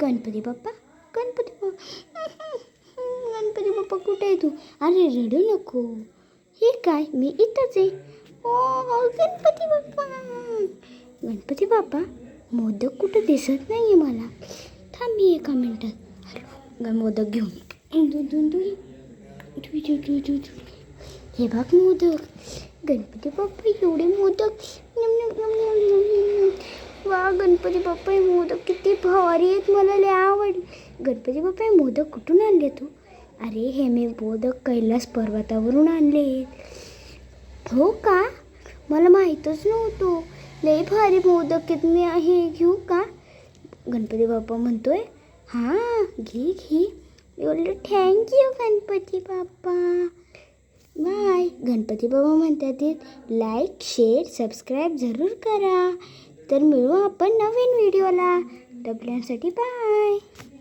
गणपती बाप्पा गणपती बाप्पा गणपती बाप्पा कुठे आहे तू? अरे रडू नको. हे काय, मी इथंच आहे. ओ गणपती बाप्पा. गणपती बाप्पा मोदक कुठं दिसत नाही आहे मला. थांब मी एका मिनटात मोदक घेऊन. हे बघ मोदक. गणपती बाप्पा एवढे मोदक. वा गणपती बाप्पा हे मोदक किती भारी आहेत. मला लय आवडले. गणपती बाप्पा हे मोदक कुठून आणले तू? अरे हे मी मोदक कैलास पर्वतावरून आणले. हो का? मला माहीतच नव्हतं. लय भारी मोदक आहेत. मी हे घेऊ का? गणपती बाप्पा म्हणतोय. हां घे. एवढं थँक्यू गणपती बाप्पा. बाय. गणपती बाबा म्हणतात लाईक शेअर सबस्क्राईब जरूर करा. तर मिळू आपण नवीन व्हिडिओला. तोपर्यंतसाठी बाय.